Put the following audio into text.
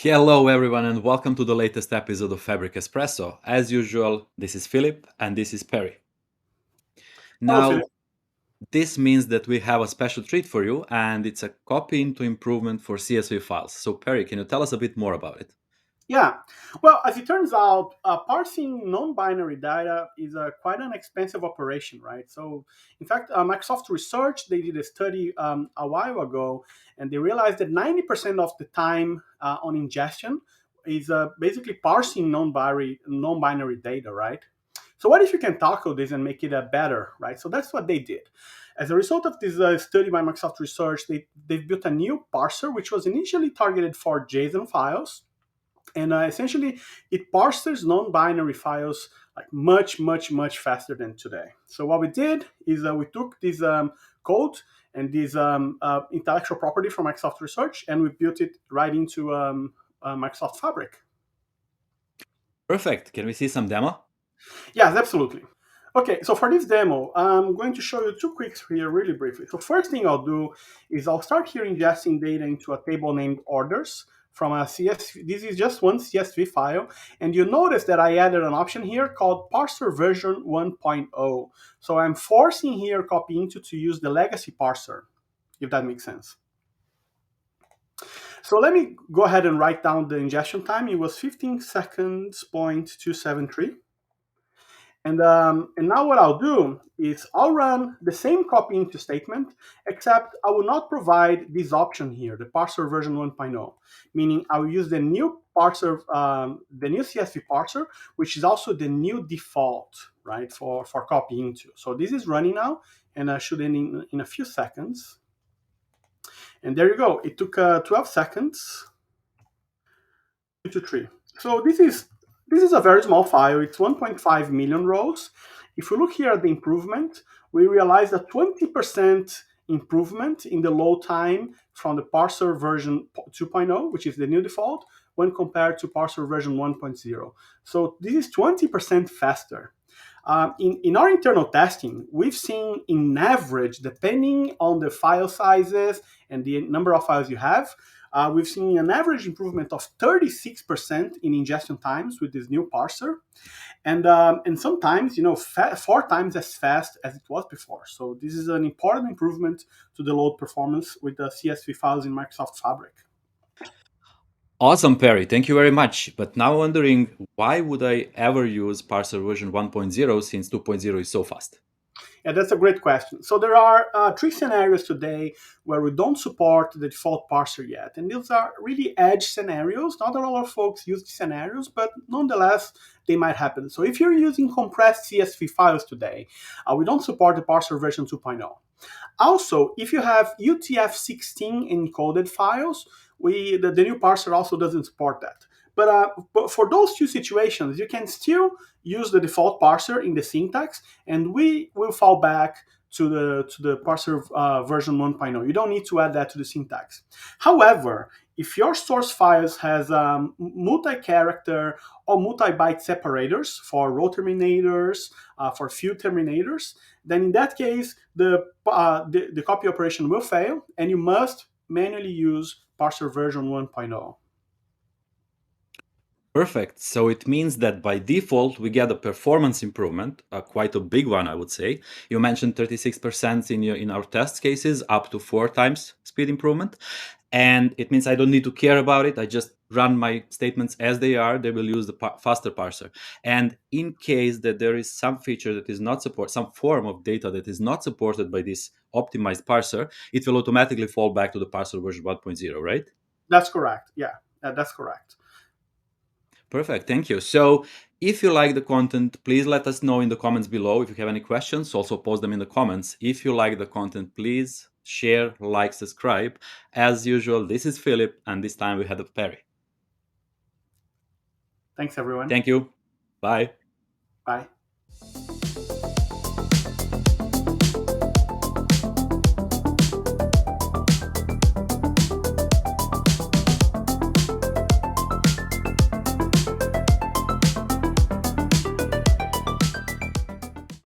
Hello, everyone, and welcome to the latest episode of Fabric Espresso. As usual, this is Philip and this is Perry. Hello, Philip. Now, this means that we have a special treat for you, and it's a copy into improvement for CSV files. So, Perry, can you tell us a bit more about it? Yeah. Well, as it turns out, parsing non-binary data is quite an expensive operation, right? So, in fact, Microsoft Research, they did a study a while ago, and they realized that 90% of the time on ingestion is basically parsing non-binary data, right? So what if you can tackle this and make it better, right? So that's what they did. As a result of this study by Microsoft Research, they've built a new parser, which was initially targeted for JSON files, and essentially it parses non-binary files like much faster than today. So what we did is we took this code and this intellectual property from Microsoft Research, and we built it right into Microsoft Fabric. Perfect. Can we see some demo? Yes, absolutely. Okay, so for this demo, I'm going to show you two quicks here really briefly. So first thing I'll do is I'll start here ingesting data into a table named orders from a CSV. This is just one CSV file. And you notice that I added an option here called parser version 1.0. So I'm forcing here copy into to use the legacy parser, if that makes sense. So let me go ahead and write down the ingestion time. It was 15 seconds, 0.273. And now what I'll do is I'll run the same copy into statement, except I will not provide this option here, the parser version 1.0, meaning I will use the new parser, the new CSV parser, which is also the new default, right, for copy into. So this is running now, and I should end in a few seconds. And there you go. It took 12 seconds, 2 to 3. So this is a very small file. It's 1.5 million rows. If we look here at the improvement, we realize a 20% improvement in the load time from the parser version 2.0, which is the new default, when compared to parser version 1.0. So this is 20% faster. In our internal testing, we've seen in average, depending on the file sizes and the number of files you have, we've seen an average improvement of 36% in ingestion times with this new parser, and sometimes 4 times as fast as it was before. So this is an important improvement to the load performance with the CSV files in Microsoft Fabric. Awesome, Perry. Thank you very much. But now wondering, why would I ever use parser version 1.0 since 2.0 is so fast? Yeah, that's a great question. So there are three scenarios today where we don't support the default parser yet. And these are really edge scenarios. Not a lot of folks use these scenarios, but nonetheless, they might happen. So if you're using compressed CSV files today, we don't support the parser version 2.0. Also, if you have UTF-16 encoded files, the new parser also doesn't support that. But for those two situations, you can still use the default parser in the syntax, and we will fall back to the parser version 1.0. You don't need to add that to the syntax. However, if your source files has multi-character or multi-byte separators for row terminators, for field terminators, then in that case, the copy operation will fail, and you must manually use parser version 1.0. Perfect. So it means that by default, we get a performance improvement, quite a big one, I would say. You mentioned 36% in our test cases, up to 4 times speed improvement. And it means I don't need to care about it. I just run my statements as they are. They will use the faster parser. And in case that there is some feature that is not supported, some form of data that is not supported by this optimized parser, it will automatically fall back to the parser version 1.0, right? That's correct. Yeah, that's correct. Perfect. Thank you. So, if you like the content, please let us know in the comments below. If you have any questions, also post them in the comments. If you like the content, please share, like, subscribe. As usual, this is Philip, and this time we had a Perry. Thanks, everyone. Thank you. Bye. Bye.